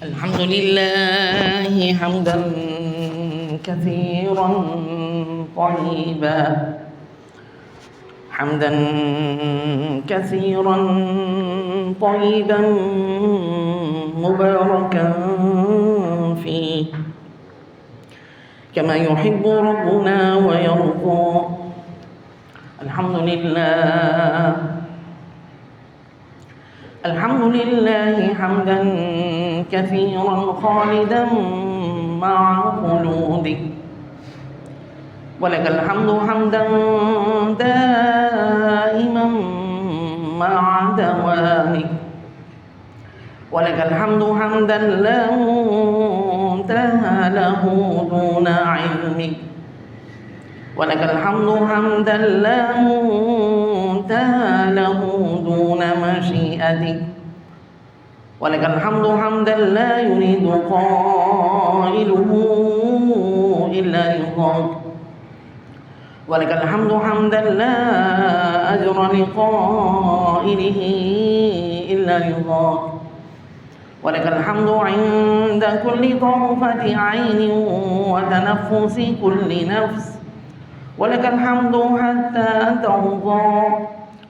الحمد لله حمدا كثيرا طيبا حمدا كثيرا طيبا مباركا فيه كما يحب ربنا ويرضى. الحمد لله حمدا كثيرا خالدا مع خلوده، ولك الحمد حمدا دائما مع دوامك، ولك الحمد حمدا لا منتهى له دون علمك، ولك الحمد حمدا لا منتهى له دون مشيئتك، ولك الحمد حمدا لا يريد قائله إلا رضاك، ولك الحمد حمدا لا أجر لقائله إلا رضاك، ولك الحمد عند كل طرفة عين وتنفس كل نفس، ولك الحمد حتى ترضى،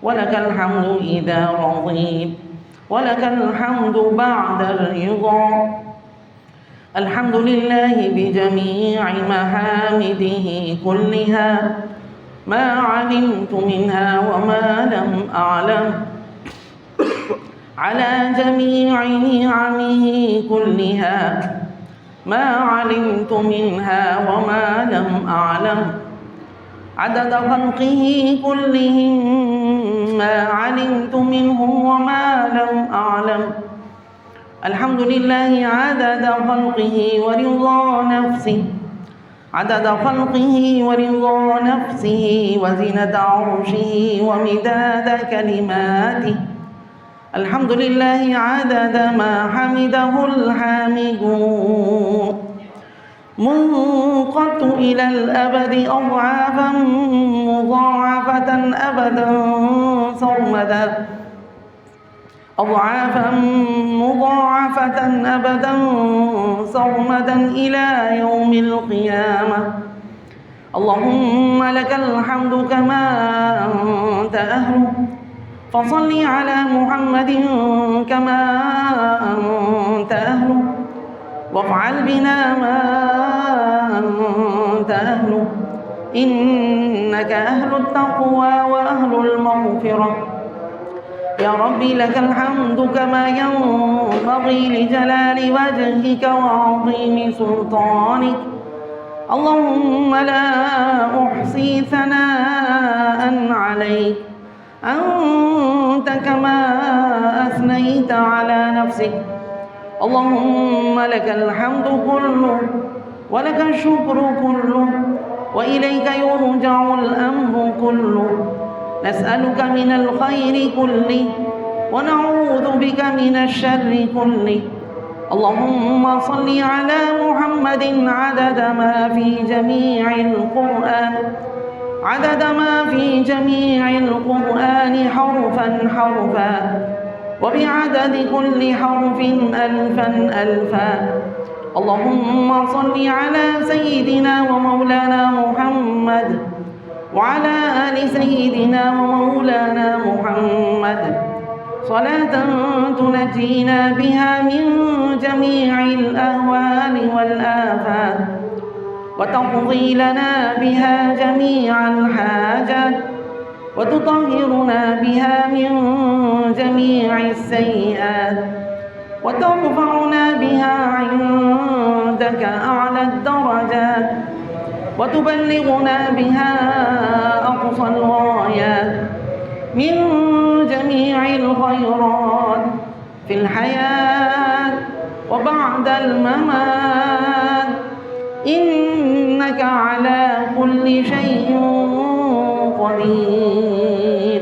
ولك الحمد إذا رضيت، ولك الحمد بعد الرضا. الحمد لله بجميع محامده كلها، ما علمت منها وما لم أعلم، على جميع نعمه كلها، ما علمت منها وما لم أعلم، عدد خلقه كلهم ما علمت منهم وما لم أعلم. الحمد لله عدد خلقه ورضا نفسه، عدد خلقه ورضا نفسه وزنة عرشه ومداد كلماته. الحمد لله عدد ما حمده الحامدون، منقط إلى الأبد أضعافا مضاعفة أبدا صرمدا، أضعافا مضاعفة أبدا صرمدا إلى يوم القيامة. اللهم لك الحمد كما أنت أهله، فصل على محمد كما أنت أهله، وافعل بنا ما أنت أهله، إنك أهل التقوى وأهل المغفرة. يا ربي لك الحمد كما ينبغي لجلال وجهك وعظيم سلطانك. اللهم لا أحصي ثناء عليك، أنت كما أثنيت على نفسك. اللهم لك الحمد كله ولك الشكر كله، وإليك يرجع الأمر كله. نسألك من الخير كله ونعوذ بك من الشر كله. اللهم صل على محمد عدد ما في جميع القرآن، عدد ما في جميع القرآن حرفا حرفا، وبعدد كل حرف ألفا ألفا. اللهم صل على سيدنا ومولانا محمد وعلى آل سيدنا ومولانا محمد، صلاة تنجينا بها من جميع الأهوال والآفات، وتقضي لنا بها جميع الحاجات، وتطهرنا بها من جميع السيئات، وترفعنا بها عندك أعلى الدرجات، وتبلغنا بها أقصى الغايات من جميع الخيرات في الحياة وبعد الممات، إنك على كل شيء قدير.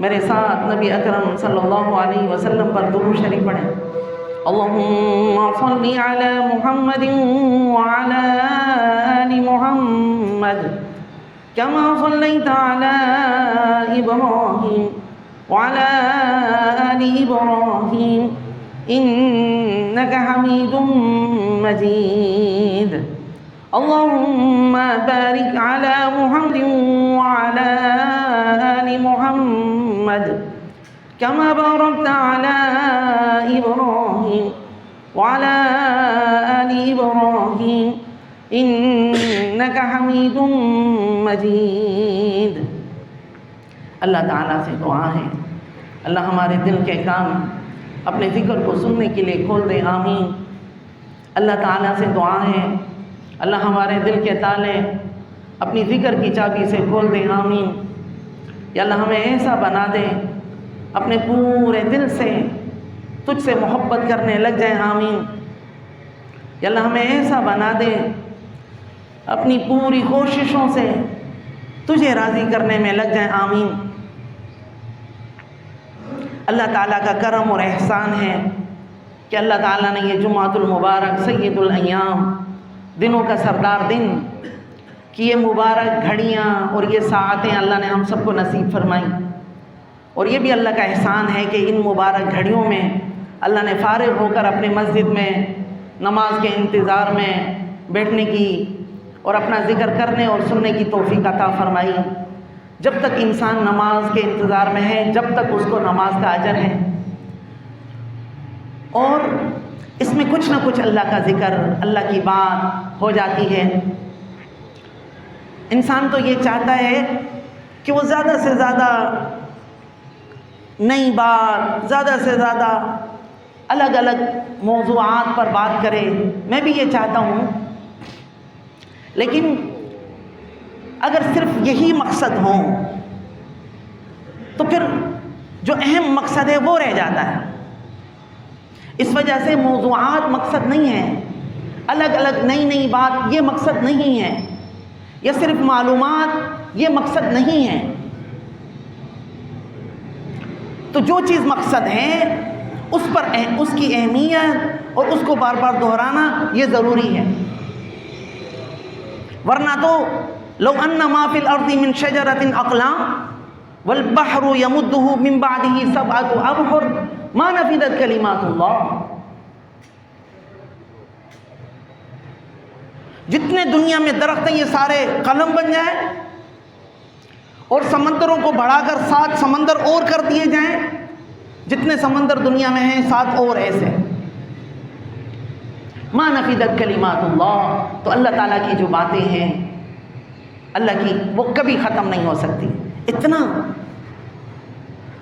میرے ساتھ نبی اکرم صلی اللہ علیہ وسلم پر درود شریف پڑھیں. اللہم صلی علی محمد وعلی آل محمد کما صلیت علی ابراہیم وعلی آل ابراہیم انک حمید مجید. اللہم بارک علی محمد وعلی آل محمد كما باركت على إبراهيم وعلى آل إبراهيم إنك حميد مجيد. اللہ تعالیٰ سے دعا ہے اللہ ہمارے دل کے کان اپنے ذکر کو سننے کے لیے کھول دے. آمین. اللہ تعالیٰ سے دعا ہے اللہ ہمارے دل کے تالے اپنی ذکر کی چابی سے کھول دے. آمین. یا اللہ ہمیں ایسا بنا دے اپنے پورے دل سے تجھ سے محبت کرنے لگ جائیں. آمین. یا اللہ ہمیں ایسا بنا دے اپنی پوری کوششوں سے تجھے راضی کرنے میں لگ جائیں. آمین. اللہ تعالیٰ کا کرم اور احسان ہے کہ اللہ تعالیٰ نے یہ جمعۃ المبارک سید الایام دنوں کا سردار دن کی یہ مبارک گھڑیاں اور یہ ساعتیں اللہ نے ہم سب کو نصیب فرمائی. اور یہ بھی اللہ کا احسان ہے کہ ان مبارک گھڑیوں میں اللہ نے فارغ ہو کر اپنے مسجد میں نماز کے انتظار میں بیٹھنے کی اور اپنا ذکر کرنے اور سننے کی توفیق عطا فرمائی. جب تک انسان نماز کے انتظار میں ہے جب تک اس کو نماز کا اجر ہے. اور اس میں کچھ نہ کچھ اللہ کا ذکر اللہ کی بات ہو جاتی ہے. انسان تو یہ چاہتا ہے کہ وہ زیادہ سے زیادہ نئی بات زیادہ سے زیادہ الگ الگ موضوعات پر بات کرے. میں بھی یہ چاہتا ہوں لیکن اگر صرف یہی مقصد ہو تو پھر جو اہم مقصد ہے وہ رہ جاتا ہے. اس وجہ سے موضوعات مقصد نہیں ہے, الگ الگ نئی نئی بات یہ مقصد نہیں ہے, یا صرف معلومات یہ مقصد نہیں ہے. تو جو چیز مقصد ہے اس پر اس کی اہمیت اور اس کو بار بار دہرانا یہ ضروری ہے. ورنہ تو لو ان ما فی الارض من شجرۃ اقلام والبحر یمدہ من بعدہ سبعۃ ابحر ما نفدت کلمات اللہ. جتنے دنیا میں درخت ہیں یہ سارے قلم بن جائیں اور سمندروں کو بڑھا کر 7 سمندر اور کر دیے جائیں, جتنے سمندر دنیا میں ہیں 7 اور ایسے, ما نفدت کلمات اللہ. تو اللہ تعالیٰ کی جو باتیں ہیں اللہ کی وہ کبھی ختم نہیں ہو سکتی. اتنا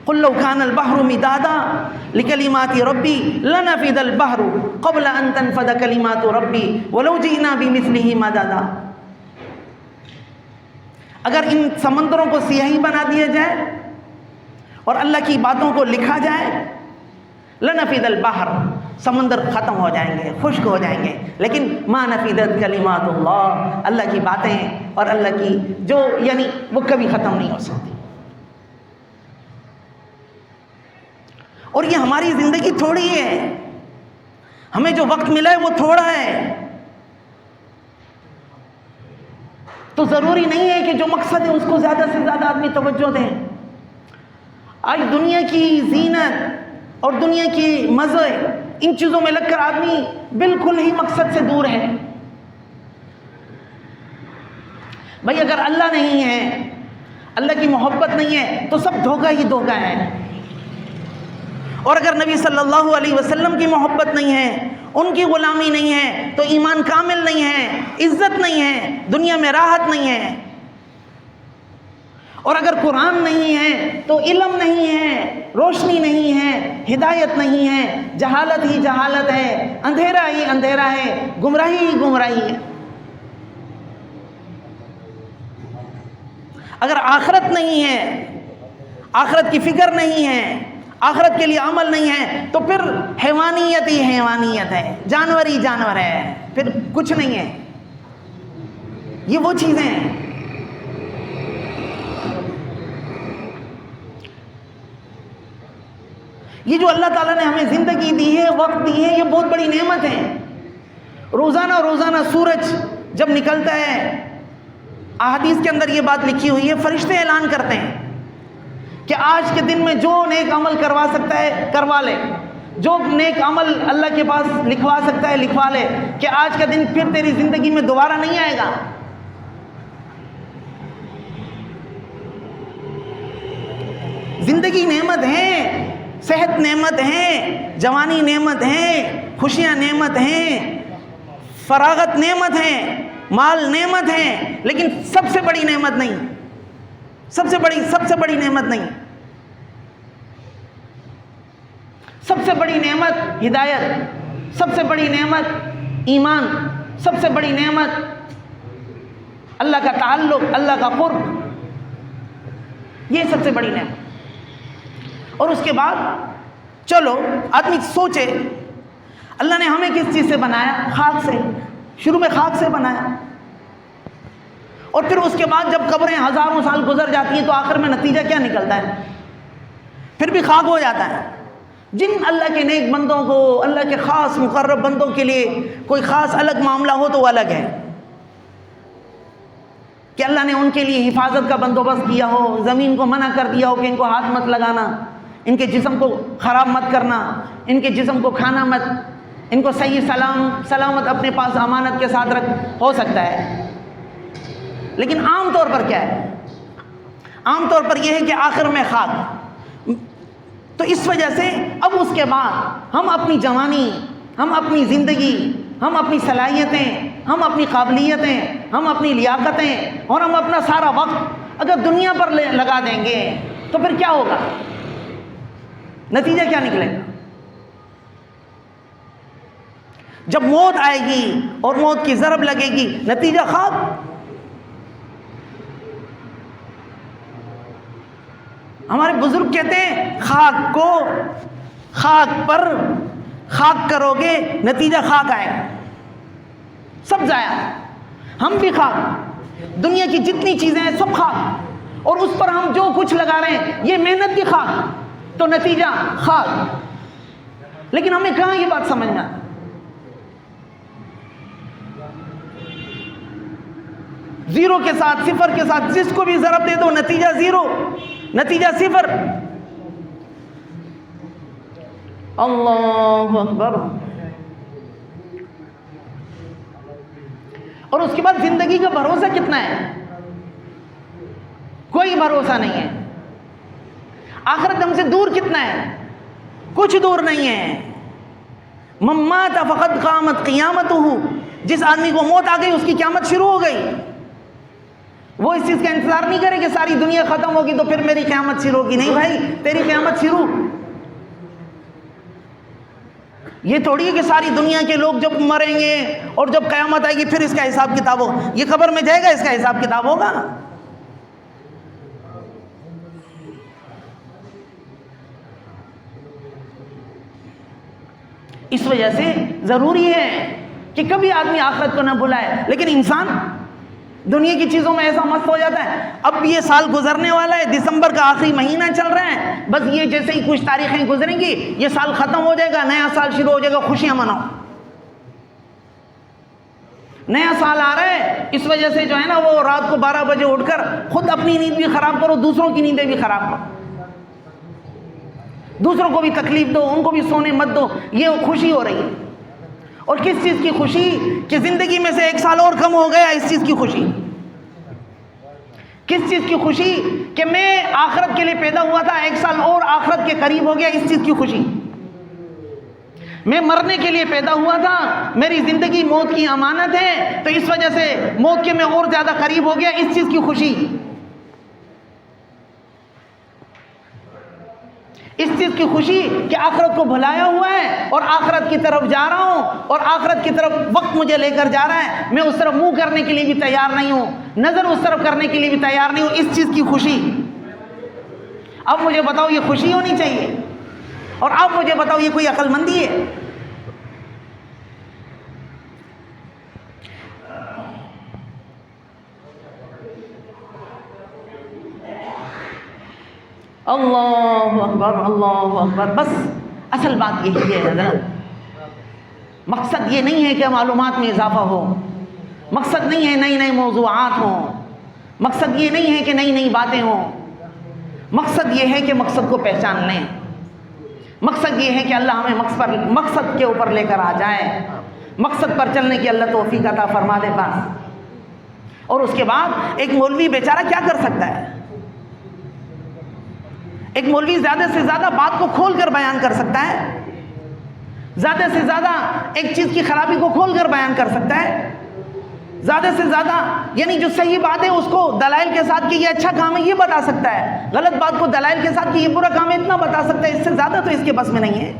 قل لو كان البحر مدادا لكلمات ربي لنفد البحر قبل ان تنفد كلمات ربي ولو جئنا بمثله مددا. اگر ان سمندروں کو سیاہی بنا دیا جائے اور اللہ کی باتوں کو لکھا جائے لنفد البحر, سمندر ختم ہو جائیں گے, خشک ہو جائیں گے, لیکن ما نفدت کلمات اللہ, اللہ کی باتیں اور اللہ کی جو یعنی وہ کبھی ختم نہیں ہو سکتی. اور یہ ہماری زندگی تھوڑی ہے, ہمیں جو وقت ملا ہے وہ تھوڑا ہے. تو ضروری نہیں ہے کہ جو مقصد ہے اس کو زیادہ سے زیادہ آدمی توجہ دیں. آج دنیا کی زینت اور دنیا کی مزے ان چیزوں میں لگ کر آدمی بالکل ہی مقصد سے دور ہے. بھائی اگر اللہ نہیں ہے, اللہ کی محبت نہیں ہے تو سب دھوکہ ہی دھوکہ ہے. اور اگر نبی صلی اللہ علیہ وسلم کی محبت نہیں ہے, ان کی غلامی نہیں ہے تو ایمان کامل نہیں ہے, عزت نہیں ہے, دنیا میں راحت نہیں ہے. اور اگر قرآن نہیں ہے تو علم نہیں ہے, روشنی نہیں ہے, ہدایت نہیں ہے, جہالت ہی جہالت ہے, اندھیرا ہی اندھیرا ہے, گمراہی ہی گمراہی ہے. اگر آخرت نہیں ہے, آخرت کی فکر نہیں ہے, آخرت کے لیے عمل نہیں ہے تو پھر حیوانیت ہی حیوانیت ہے, جانور ہی جانور ہے, پھر کچھ نہیں ہے. یہ وہ چیزیں ہیں. یہ جو اللہ تعالیٰ نے ہمیں زندگی دی ہے، وقت دی ہے، یہ بہت بڑی نعمت ہے۔ روزانہ سورج جب نکلتا ہے، احادیث کے اندر یہ بات لکھی ہوئی ہے، فرشتے اعلان کرتے ہیں کہ آج کے دن میں جو نیک عمل کروا سکتا ہے کروا لے، جو نیک عمل اللہ کے پاس لکھوا سکتا ہے لکھوا لے، کہ آج کا دن پھر تیری زندگی میں دوبارہ نہیں آئے گا۔ زندگی نعمت ہے، صحت نعمت ہے، جوانی نعمت ہے، خوشیاں نعمت ہیں، فراغت نعمت ہے، مال نعمت ہے، لیکن سب سے بڑی نعمت نہیں، سب سے بڑی نعمت نہیں۔ سب سے بڑی نعمت ہدایت، سب سے بڑی نعمت ایمان، سب سے بڑی نعمت اللہ کا تعلق، اللہ کا قرب، یہ سب سے بڑی نعمت۔ اور اس کے بعد چلو آدمی سوچے، اللہ نے ہمیں کس چیز سے بنایا؟ خاک سے، شروع میں خاک سے بنایا، اور پھر اس کے بعد جب قبریں ہزاروں سال گزر جاتی ہیں تو آخر میں نتیجہ کیا نکلتا ہے؟ پھر بھی خاک ہو جاتا ہے۔ جن اللہ کے نیک بندوں کو، اللہ کے خاص مقرب بندوں کے لیے کوئی خاص الگ معاملہ ہو تو وہ الگ ہے، کہ اللہ نے ان کے لیے حفاظت کا بندوبست کیا ہو، زمین کو منع کر دیا ہو کہ ان کو ہاتھ مت لگانا، ان کے جسم کو خراب مت کرنا، ان کے جسم کو کھانا مت، ان کو صحیح سلامت اپنے پاس امانت کے ساتھ رکھ، ہو سکتا ہے۔ لیکن عام طور پر کیا ہے؟ عام طور پر یہ ہے کہ آخر میں خاک۔ تو اس وجہ سے اب اس کے بعد ہم اپنی جوانی، ہم اپنی زندگی، ہم اپنی صلاحیتیں، ہم اپنی قابلیتیں، ہم اپنی لیاقتیں اور ہم اپنا سارا وقت اگر دنیا پر لگا دیں گے تو پھر کیا ہوگا؟ نتیجہ کیا نکلے گا؟ جب موت آئے گی اور موت کی ضرب لگے گی، نتیجہ خاک۔ ہمارے بزرگ کہتے ہیں خاک کو خاک پر خاک کرو گے، نتیجہ خاک آئے گا، سب ضائع۔ ہم بھی خاک، دنیا کی جتنی چیزیں ہیں سب خاک، اور اس پر ہم جو کچھ لگا رہے ہیں یہ محنت بھی خاک، تو نتیجہ خاک۔ لیکن ہمیں کہاں یہ بات سمجھنا؟ زیرو کے ساتھ، صفر کے ساتھ جس کو بھی ضرب دے دو نتیجہ زیرو، نتیجہ صفر۔ اللہ اکبر۔ اور اس کے بعد زندگی کا بھروسہ کتنا ہے؟ کوئی بھروسہ نہیں ہے۔ آخرت ہم سے دور کتنا ہے؟ کچھ دور نہیں ہے۔ من مات فقد قامت قیامتہ، جس آدمی کو موت آ گئی اس کی قیامت شروع ہو گئی۔ وہ اس چیز کا انتظار نہیں کرے کہ ساری دنیا ختم ہوگی تو پھر میری قیامت شروع ہوگی، نہیں بھائی، تیری قیامت شروع۔ یہ تھوڑی ہے کہ ساری دنیا کے لوگ جب مریں گے اور جب قیامت آئے گی پھر اس کا حساب کتاب ہو، یہ قبر میں جائے گا اس کا حساب کتاب ہوگا۔ اس وجہ سے ضروری ہے کہ کبھی آدمی آخرت کو نہ بھلائے، لیکن انسان دنیا کی چیزوں میں ایسا مست ہو جاتا ہے۔ اب یہ سال گزرنے والا ہے، دسمبر کا آخری مہینہ چل رہا ہے، بس یہ جیسے ہی کچھ تاریخیں گزریں گی یہ سال ختم ہو جائے گا، نیا سال شروع ہو جائے گا، خوشیاں مناؤ۔ نیا سال آ رہا ہے، اس وجہ سے جو ہے نا وہ رات کو 12 بجے اٹھ کر خود اپنی نیند بھی خراب کرو، دوسروں کی نیندیں بھی خراب کرو، دوسروں کو بھی تکلیف دو، ان کو بھی سونے مت دو، یہ خوشی ہو رہی ہے۔ اور کس چیز کی خوشی؟ کہ زندگی میں سے ایک سال اور کم ہو گیا، اس چیز کی خوشی۔ کس چیز کی خوشی؟ کہ میں آخرت کے لیے پیدا ہوا تھا، ایک سال اور آخرت کے قریب ہو گیا، اس چیز کی خوشی۔ میں مرنے کے لیے پیدا ہوا تھا، میری زندگی موت کی امانت ہے، تو اس وجہ سے موت کے میں اور زیادہ قریب ہو گیا، اس چیز کی خوشی۔ اس چیز کی خوشی کہ آخرت کو بھلایا ہوا ہے اور آخرت کی طرف جا رہا ہوں، اور آخرت کی طرف وقت مجھے لے کر جا رہا ہے، میں اس طرف منہ کرنے کے لیے بھی تیار نہیں ہوں، نظر اس طرف کرنے کے لیے بھی تیار نہیں ہوں، اس چیز کی خوشی۔ اب مجھے بتاؤ یہ خوشی ہونی چاہیے؟ اور اب مجھے بتاؤ یہ کوئی عقل مندی ہے؟ اللہ اکبر، اللہ اکبر۔ بس اصل بات یہی ہے حضرت، مقصد یہ نہیں ہے کہ معلومات میں اضافہ ہو، مقصد نہیں ہے نئی نئی موضوعات ہوں، مقصد یہ نہیں ہے کہ نئی نئی باتیں ہوں، مقصد یہ ہے کہ مقصد کو پہچان لیں، مقصد یہ ہے کہ اللہ ہمیں مقصد کے اوپر لے کر آ جائے، مقصد پر چلنے کی اللہ توفیق عطا فرما دے بس۔ اور اس کے بعد ایک مولوی بیچارہ کیا کر سکتا ہے؟ ایک مولوی زیادہ سے زیادہ بات کو کھول کر بیان کر سکتا ہے، زیادہ سے زیادہ ایک چیز کی خرابی کو کھول کر بیان کر سکتا ہے، زیادہ سے زیادہ یعنی جو صحیح بات ہے اس کو دلائل کے ساتھ کہ یہ اچھا کام ہے یہ بتا سکتا ہے، غلط بات کو دلائل کے ساتھ کہ یہ برا کام ہے اتنا بتا سکتا ہے، اس سے زیادہ تو اس کے بس میں نہیں ہے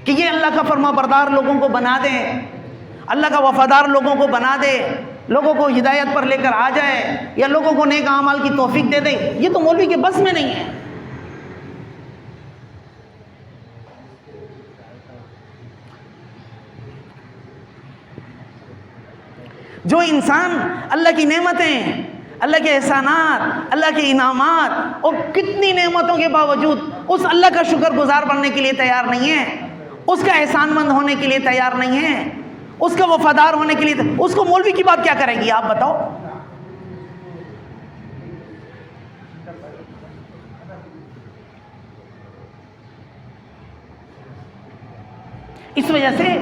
کہ یہ اللہ کا فرما بردار لوگوں کو بنا دے، اللہ کا وفادار لوگوں کو بنا دے، لوگوں کو ہدایت پر لے کر آ جائے، یا لوگوں کو نیک اعمال کی توفیق دے دے۔ یہ تو مولوی کے بس میں نہیں ہے۔ جو انسان اللہ کی نعمتیں، اللہ کے احسانات، اللہ کے انعامات اور کتنی نعمتوں کے باوجود اس اللہ کا شکر گزار بننے کے لیے تیار نہیں ہے، اس کا احسان مند ہونے کے لیے تیار نہیں ہے، اس کا وفادار ہونے کے لیے، اس کو مولوی کی بات کیا کرے گی آپ بتاؤ؟ اس وجہ سے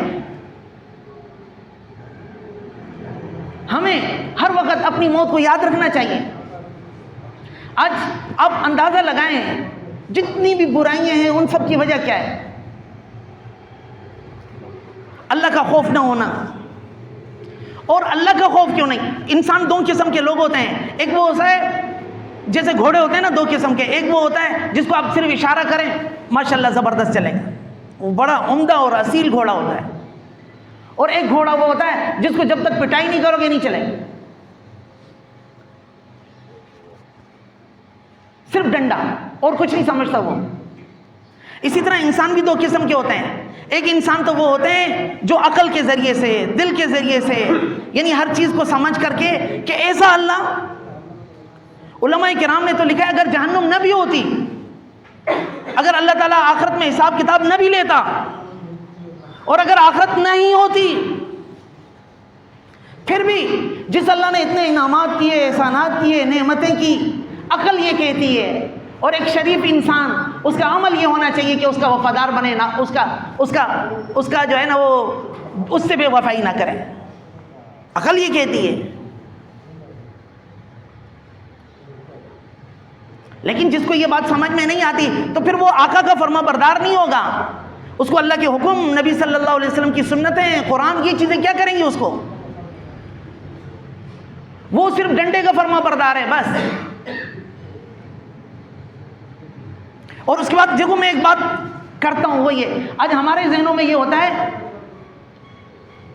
ہمیں ہر وقت اپنی موت کو یاد رکھنا چاہیے۔ آج آپ اندازہ لگائیں جتنی بھی برائیاں ہیں ان سب کی وجہ کیا ہے؟ اللہ کا خوف نہ ہونا۔ اور اللہ کا خوف کیوں نہیں؟ انسان دو قسم کے لوگ ہوتے ہیں، ایک وہ ہوتا ہے جیسے گھوڑے ہوتے ہیں نا دو قسم کے، ایک وہ ہوتا ہے جس کو آپ صرف اشارہ کریں ماشاءاللہ زبردست چلے گا، وہ بڑا عمدہ اور اصیل گھوڑا ہوتا ہے، اور ایک گھوڑا وہ ہوتا ہے جس کو جب تک پٹائی نہیں کرو گے نہیں چلے گا، صرف ڈنڈا اور کچھ نہیں سمجھتا وہ۔ اسی طرح انسان بھی دو قسم کے ہوتے ہیں، ایک انسان تو وہ ہوتے ہیں جو عقل کے ذریعے سے، دل کے ذریعے سے، یعنی ہر چیز کو سمجھ کر کے کہ ایسا اللہ، علماء کرام نے تو لکھا ہے اگر جہنم نہ بھی ہوتی، اگر اللہ تعالیٰ آخرت میں حساب کتاب نہ بھی لیتا، اور اگر آخرت نہیں ہوتی، پھر بھی جس اللہ نے اتنے انعامات کیے، احسانات کیے، نعمتیں کی، عقل یہ کہتی ہے، اور ایک شریف انسان اس کا عمل یہ ہونا چاہیے کہ اس کا وفادار بنے، نہ اس کا جو ہے نا وہ اس سے بے وفائی نہ کرے، عقل یہ کہتی ہے۔ لیکن جس کو یہ بات سمجھ میں نہیں آتی تو پھر وہ آقا کا فرما بردار نہیں ہوگا، اس کو اللہ کے حکم، نبی صلی اللہ علیہ وسلم کی سنتیں، قرآن، یہ چیزیں کیا کریں گی اس کو؟ وہ صرف ڈنڈے کا فرما بردار ہے بس۔ اور اس کے بعد دیکھو میں ایک بات کرتا ہوں، وہ یہ آج ہمارے ذہنوں میں یہ ہوتا ہے،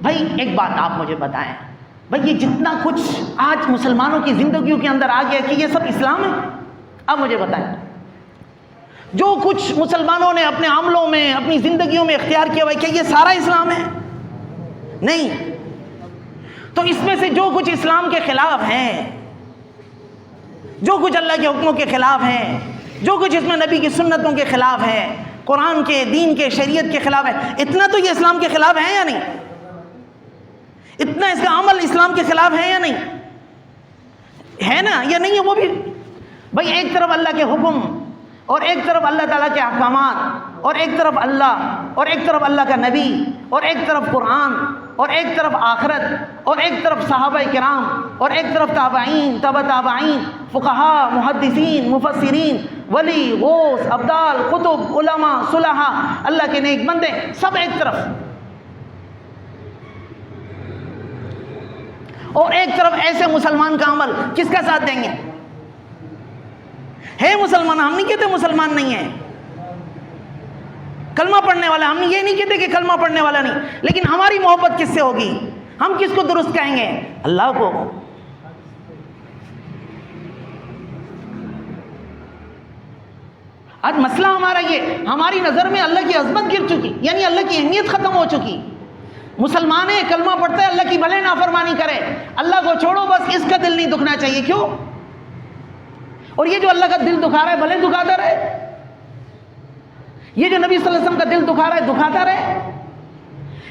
بھائی ایک بات آپ مجھے بتائیں، بھائی یہ جتنا کچھ آج مسلمانوں کی زندگیوں کے اندر آ گیا کہ یہ سب اسلام ہے؟ آپ مجھے بتائیں، جو کچھ مسلمانوں نے اپنے عملوں میں، اپنی زندگیوں میں اختیار کیا ہوا ہے، کیا یہ سارا اسلام ہے؟ نہیں۔ تو اس میں سے جو کچھ اسلام کے خلاف ہیں، جو کچھ اللہ کے حکموں کے خلاف ہیں، جو کچھ اس میں نبی کی سنتوں کے خلاف ہے، قرآن کے، دین کے، شریعت کے خلاف ہے، اتنا تو یہ اسلام کے خلاف ہے یا نہیں؟ اتنا اس کا عمل اسلام کے خلاف ہے یا نہیں؟ ہے نا یا نہیں ہے؟ وہ بھی بھائی ایک طرف اللہ کے حکم، اور ایک طرف اللہ تعالیٰ کے احکامات، اور ایک طرف اللہ، اور ایک طرف اللہ کا نبی، اور ایک طرف قرآن، اور ایک طرف آخرت، اور ایک طرف صحابہ کرام، اور ایک طرف تابعین، تبع تابعین، فقہاء، محدثین، مفسرین، ولی، غوث، ابدال، قطب، علماء، صلحاء، اللہ کے نیک بندے، سب ایک طرف، اور ایک طرف ایسے مسلمان کا عمل، کس کا ساتھ دیں گے؟ ہے مسلمان، ہم نہیں کہتے مسلمان نہیں ہے، کلمہ پڑھنے والا، ہم یہ نہیں کہتے کہ کلمہ پڑھنے والا نہیں، لیکن ہماری محبت کس سے ہوگی؟ ہم کس کو درست کہیں گے؟ اللہ کو۔ آج مسئلہ ہمارا یہ، ہماری نظر میں اللہ کی عظمت گر چکی، یعنی اللہ کی اہمیت ختم ہو چکی۔ مسلمان ہے، کلمہ پڑھتا ہے، اللہ کی بھلے نافرمانی کرے، اللہ کو چھوڑو بس، اس کا دل نہیں دکھنا چاہیے۔ کیوں؟ اور یہ جو اللہ کا دل دکھا رہا ہے، بھلے دکھاتا رہے، یہ جو نبی صلی اللہ علیہ وسلم کا دل دکھا رہا ہے دکھاتا رہے،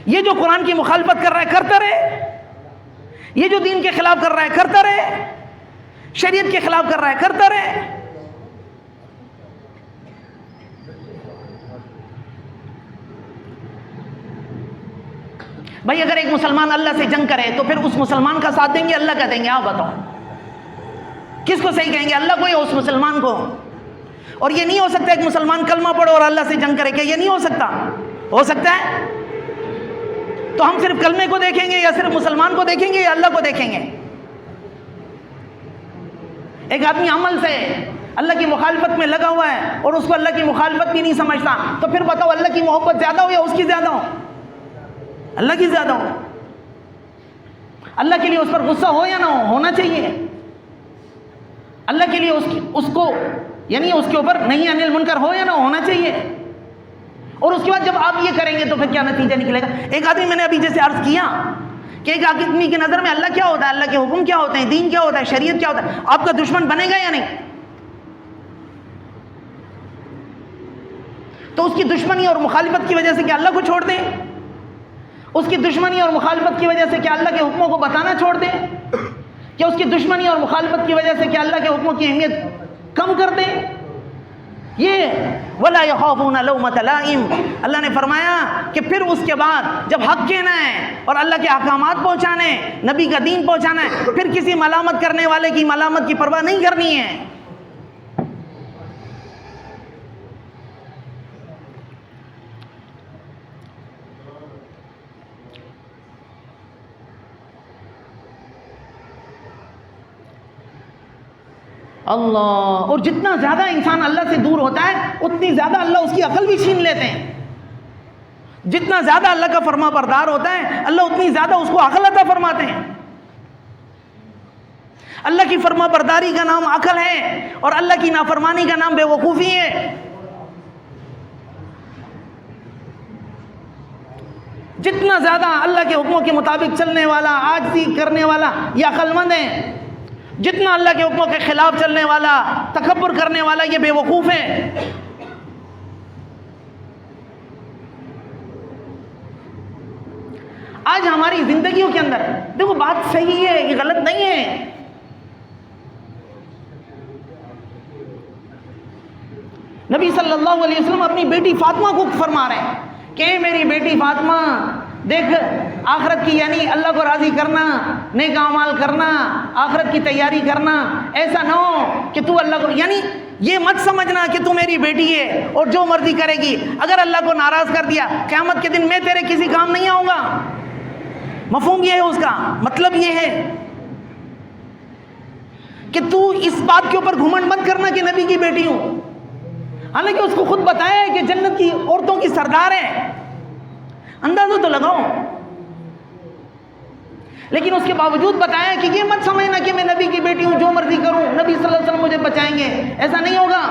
یہ جو قرآن کی مخالفت کر رہا ہے کرتا رہے، یہ جو دین کے خلاف کر رہا ہے کرتا رہے، شریعت کے خلاف کر رہا ہے کرتا رہے۔ بھائی اگر ایک مسلمان اللہ سے جنگ کرے تو پھر اس مسلمان کا ساتھ دیں گے اللہ کا دیں گے؟ آپ بتاؤ کس کو صحیح کہیں گے، اللہ کو یا اس مسلمان کو؟ اور یہ نہیں ہو سکتا ایک مسلمان کلمہ پڑھو اور اللہ سے جنگ کرے، کہ یہ نہیں ہو سکتا؟ ہو سکتا ہے؟ تو ہم صرف کلمے کو دیکھیں گے یا صرف مسلمان کو دیکھیں گے یا اللہ کو دیکھیں گے؟ ایک آدمی عمل سے اللہ کی مخالفت میں لگا ہوا ہے اور اس کو اللہ کی مخالفت بھی نہیں سمجھتا، تو پھر بتاؤ اللہ کی محبت زیادہ ہو یا اس کی زیادہ ہو؟ اللہ کی زیادہ ہو۔ اللہ کے لیے اس پر غصہ ہو یا نہ ہو، ہونا چاہیے۔ اللہ کے لیے اس کو یعنی اس کے اوپر نہیں انل منکر ہو یا نہ ہونا چاہیے۔ اور اس کے بعد جب آپ یہ کریں گے تو پھر کیا نتیجہ نکلے گا؟ ایک آدمی، میں نے ابھی جیسے عرض کیا کہ ایک آدمی کی نظر میں اللہ کیا ہوتا ہے، اللہ کے حکم کیا ہوتے ہیں، دین کیا ہوتا ہے، شریعت کیا ہوتا ہے، آپ کا دشمن بنے گا یا نہیں؟ تو اس کی دشمنی اور مخالفت کی وجہ سے کیا اللہ کو چھوڑ دیں؟ اس کی دشمنی اور مخالفت کی وجہ سے کیا اللہ کے حکموں کو بتانا چھوڑ دیں؟ کیا اس کی دشمنی اور مخالفت کی وجہ سے کیا اللہ کے حکموں کی اہمیت کم کر دیں؟ یہ وَلَا يَخَافُونَ لَوْمَةَ لَائِمٍ، اللہ نے فرمایا کہ پھر اس کے بعد جب حق کہنا ہے اور اللہ کے احکامات پہنچانے، نبی کا دین پہنچانا ہے، پھر کسی ملامت کرنے والے کی ملامت کی پرواہ نہیں کرنی ہے۔ اللہ، اور جتنا زیادہ انسان اللہ سے دور ہوتا ہے اتنی زیادہ اللہ اس کی عقل بھی چھین لیتے ہیں۔ جتنا زیادہ اللہ کا فرما بردار ہوتا ہے اللہ اتنی زیادہ اس کو عقل عطا فرماتے ہیں۔ اللہ کی فرما برداری کا نام عقل ہے اور اللہ کی نافرمانی کا نام بے وقوفی ہے۔ جتنا زیادہ اللہ کے حکموں کے مطابق چلنے والا، عاجزی کرنے والا یہ عقل مند ہے، جتنا اللہ کے حکموں کے خلاف چلنے والا، تکبر کرنے والا یہ بے وقوف ہے۔ آج ہماری زندگیوں کے اندر دیکھو بات صحیح ہے، یہ غلط نہیں ہے۔ نبی صلی اللہ علیہ وسلم اپنی بیٹی فاطمہ کو فرما رہے ہیں کہ میری بیٹی فاطمہ دیکھ، آخرت کی یعنی اللہ کو راضی کرنا، نیک اعمال کرنا، آخرت کی تیاری کرنا، ایسا نہ ہو کہ تو اللہ کو، یعنی یہ مت سمجھنا کہ تو میری بیٹی ہے اور جو مرضی کرے گی، اگر اللہ کو ناراض کر دیا قیامت کے دن میں تیرے کسی کام نہیں آؤں گا۔ مفہوم یہ ہے اس کا، مطلب یہ ہے کہ تو اس بات کے اوپر گھمنڈ مت کرنا کہ نبی کی بیٹی ہوں، حالانکہ اس کو خود بتایا ہے کہ جنت کی عورتوں کی سردار ہے، اندازہ تو لگاؤ، لیکن اس کے باوجود بتایا کہ یہ مت سمجھنا کہ میں نبی کی بیٹی ہوں، جو مرضی کروں نبی صلی اللہ علیہ وسلم مجھے بچائیں گے، ایسا نہیں ہوگا۔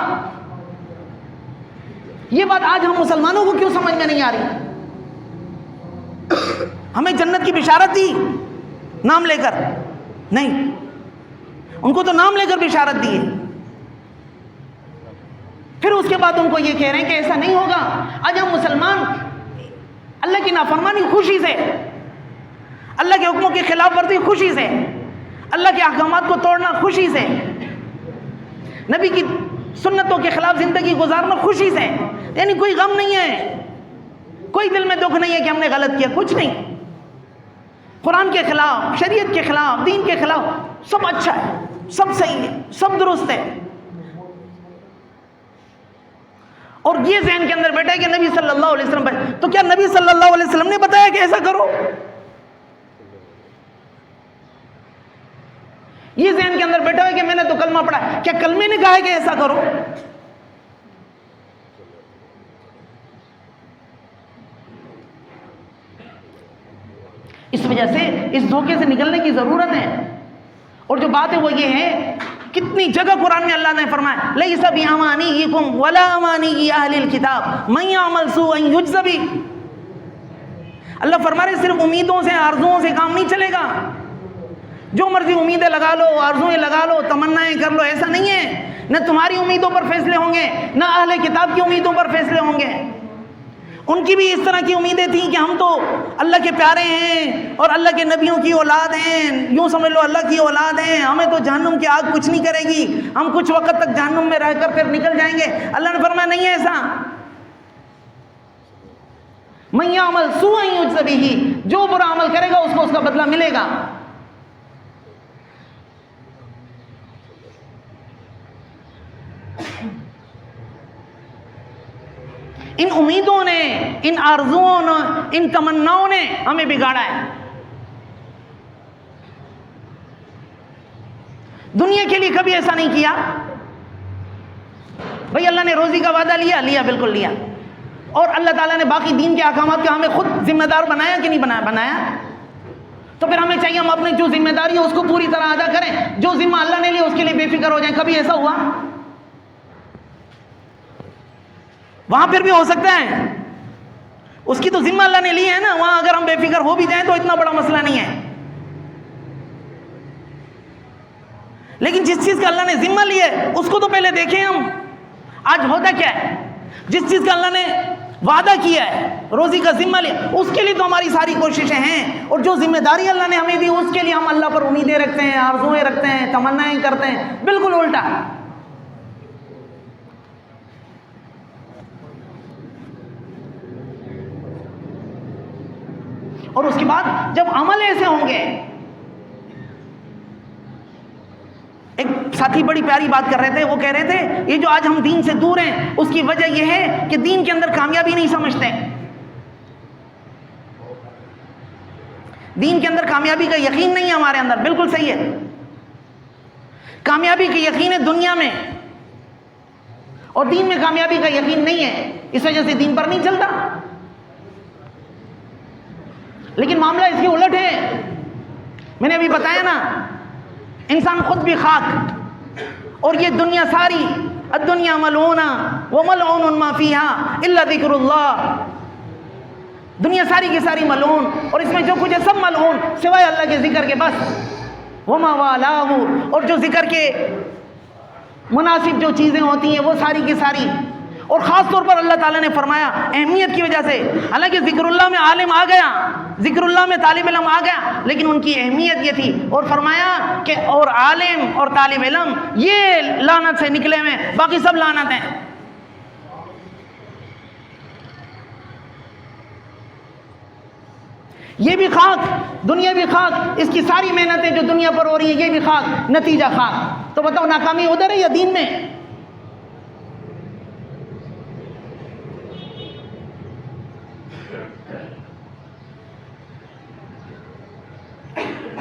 یہ بات آج ہم مسلمانوں کو کیوں سمجھ میں نہیں آ رہی؟ ہمیں جنت کی بشارت دی نام لے کر نہیں، ان کو تو نام لے کر بشارت دی ہے، پھر اس کے بعد ان کو یہ کہہ رہے ہیں کہ ایسا نہیں ہوگا۔ آج ہم مسلمان اللہ کی نافرمانی خوشی سے، اللہ کے حکموں کی خلاف ورزی خوشی سے، اللہ کے احکامات کو توڑنا خوشی سے، نبی کی سنتوں کے خلاف زندگی گزارنا خوشی سے، یعنی کوئی غم نہیں ہے، کوئی دل میں دکھ نہیں ہے کہ ہم نے غلط کیا، کچھ نہیں، قرآن کے خلاف، شریعت کے خلاف، دین کے خلاف سب اچھا ہے، سب صحیح ہے، سب درست ہے۔ اور یہ ذہن کے اندر بیٹھا ہے کہ نبی صلی اللہ علیہ وسلم، تو کیا نبی صلی اللہ علیہ وسلم نے بتایا کہ ایسا کرو؟ یہ ذہن کے اندر بیٹھا ہے کہ میں نے تو کلمہ پڑھا، کیا کلمے نے کہا ہے کہ ایسا کرو؟ اس وجہ سے اس دھوکے سے نکلنے کی ضرورت ہے۔ اور جو بات ہے وہ یہ ہے، کتنی جگہ قرآن میں اللہ نے فرمایا لیس بِأَمَانِيِّكُمْ وَلَا أَمَانِيِّ أَهْلِ الْكِتَابِ مَن يَعْمَلْ سُوءًا يُجْزَ بِهِ۔ اللہ فرما رہے صرف امیدوں سے، آرزوؤں سے کام نہیں چلے گا، جو مرضی امیدیں لگا لو، آرزویں لگا لو، تمنائیں کر لو، ایسا نہیں ہے۔ نہ تمہاری امیدوں پر فیصلے ہوں گے، نہ اہل کتاب کی امیدوں پر فیصلے ہوں گے۔ ان کی بھی اس طرح کی امیدیں تھیں کہ ہم تو اللہ کے پیارے ہیں اور اللہ کے نبیوں کی اولاد ہیں، یوں سمجھ لو اللہ کی اولاد ہیں، ہمیں تو جہنم کی آگ کچھ نہیں کرے گی، ہم کچھ وقت تک جہنم میں رہ کر پھر نکل جائیں گے۔ اللہ نے فرمایا نہیں ہے ایسا، من یعمل سوءا یجز بہ، جو برا عمل کرے گا اس کو اس کا بدلہ ملے گا۔ ان امیدوں نے، ان آرزوؤں نے، ان تمناؤں نے ہمیں بگاڑا ہے۔ دنیا کے لیے کبھی ایسا نہیں کیا بھئی اللہ نے روزی کا وعدہ لیا بالکل لیا، اور اللہ تعالیٰ نے باقی دین کے احکامات کا ہمیں خود ذمہ دار بنایا کہ نہیں بنایا؟ تو پھر ہمیں چاہیے ہم اپنی جو ذمہ داری ہے اس کو پوری طرح ادا کریں، جو ذمہ اللہ نے لیا اس کے لیے بے فکر ہو جائیں۔ کبھی ایسا ہوا؟ وہاں پھر بھی ہو سکتا ہے، اس کی تو ذمہ اللہ نے لی ہے نا، وہاں اگر ہم بے فکر ہو بھی جائیں تو اتنا بڑا مسئلہ نہیں ہے۔ لیکن جس چیز کا اللہ نے ذمہ لی ہے اس کو تو پہلے دیکھیں ہم۔ آج ہوتا کیا ہے، جس چیز کا اللہ نے وعدہ کیا ہے، روزی کا ذمہ لیا، اس کے لیے تو ہماری ساری کوششیں ہیں، اور جو ذمہ داری اللہ نے ہمیں دی اس کے لیے ہم اللہ پر امیدیں رکھتے ہیں، آرزویں رکھتے ہیں، تمنائیں کرتے ہیں، بالکل الٹا۔ اور اس کے بعد جب عمل ایسے ہوں گے، ایک ساتھی بڑی پیاری بات کر رہے تھے، وہ کہہ رہے تھے یہ جو آج ہم دین سے دور ہیں اس کی وجہ یہ ہے کہ دین کے اندر کامیابی نہیں سمجھتے، دین کے اندر کامیابی کا یقین نہیں ہے ہمارے اندر۔ بالکل صحیح ہے، کامیابی کا یقین ہے دنیا میں، اور دین میں کامیابی کا یقین نہیں ہے، اس وجہ سے دین پر نہیں چلتا۔ لیکن معاملہ اس کے الٹ ہے، میں نے ابھی بتایا نا، انسان خود بھی خاک، اور یہ دنیا ساری، الدنیا ملعونہ وملعون ما فیہا الا ذکر اللہ، دنیا ساری کی ساری ملعون، اور اس میں جو کچھ ہے سب ملعون سوائے اللہ کے ذکر کے، بس وما والاہ، اور جو ذکر کے مناسب جو چیزیں ہوتی ہیں وہ ساری کی ساری۔ اور خاص طور پر اللہ تعالیٰ نے فرمایا اہمیت کی وجہ سے، حالانکہ ذکر اللہ میں عالم آ گیا، ذکر اللہ میں طالب علم آ گیا، لیکن ان کی اہمیت یہ تھی، اور فرمایا کہ اور عالم اور طالب علم یہ لعنت سے نکلے ہوئے، باقی سب لعنت ہیں۔ یہ بھی خاک، دنیا بھی خاک، اس کی ساری محنتیں جو دنیا پر ہو رہی ہیں یہ بھی خاک، نتیجہ خاک۔ تو بتاؤ ناکامی ادھر ہے یا دین میں؟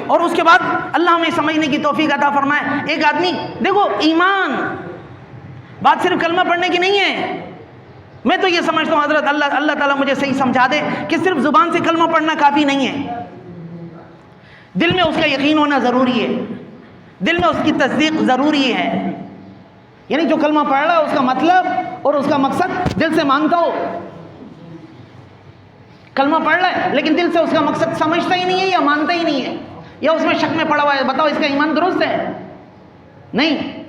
اور اس کے بعد اللہ ہمیں سمجھنے کی توفیق عطا فرمائے۔ ایک آدمی دیکھو، ایمان بات صرف کلمہ پڑھنے کی نہیں ہے۔ میں تو یہ سمجھتا ہوں حضرت اللہ تعالیٰ مجھے صحیح سمجھا دے کہ صرف زبان سے کلمہ پڑھنا کافی نہیں ہے، دل میں اس کا یقین ہونا ضروری ہے، دل میں اس کی تصدیق ضروری ہے۔ یعنی جو کلمہ پڑھ رہا ہے اس کا مطلب اور اس کا مقصد دل سے مانتا ہو۔ کلمہ پڑھ رہا ہے لیکن دل سے اس کا مقصد سمجھتا ہی نہیں ہے یا مانتا ہی نہیں ہے، یا اس میں شک میں پڑا ہوا ہے، بتاؤ اس کا ایمان درست ہے؟ نہیں۔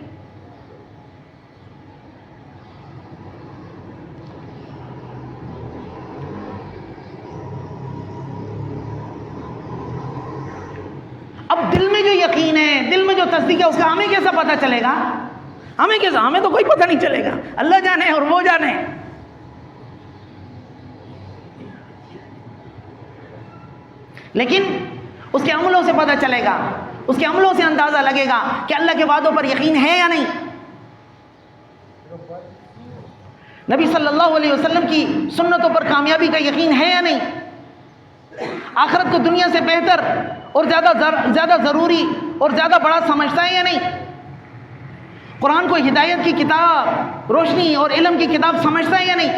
اب دل میں جو یقین ہے، دل میں جو تصدیق ہے، اس کا ہمیں کیسا پتہ چلے گا؟ ہمیں تو کوئی پتہ نہیں چلے گا، اللہ جانے اور وہ جانے۔ لیکن اس کے عملوں سے پتہ چلے گا، اس کے عملوں سے اندازہ لگے گا کہ اللہ کے وعدوں پر یقین ہے یا نہیں۔ نبی صلی اللہ علیہ وسلم کی سنتوں پر کامیابی کا یقین ہے یا نہیں، آخرت کو دنیا سے بہتر اور زیادہ ضروری اور زیادہ بڑا سمجھتا ہے یا نہیں، قرآن کو ہدایت کی کتاب، روشنی اور علم کی کتاب سمجھتا ہے یا نہیں،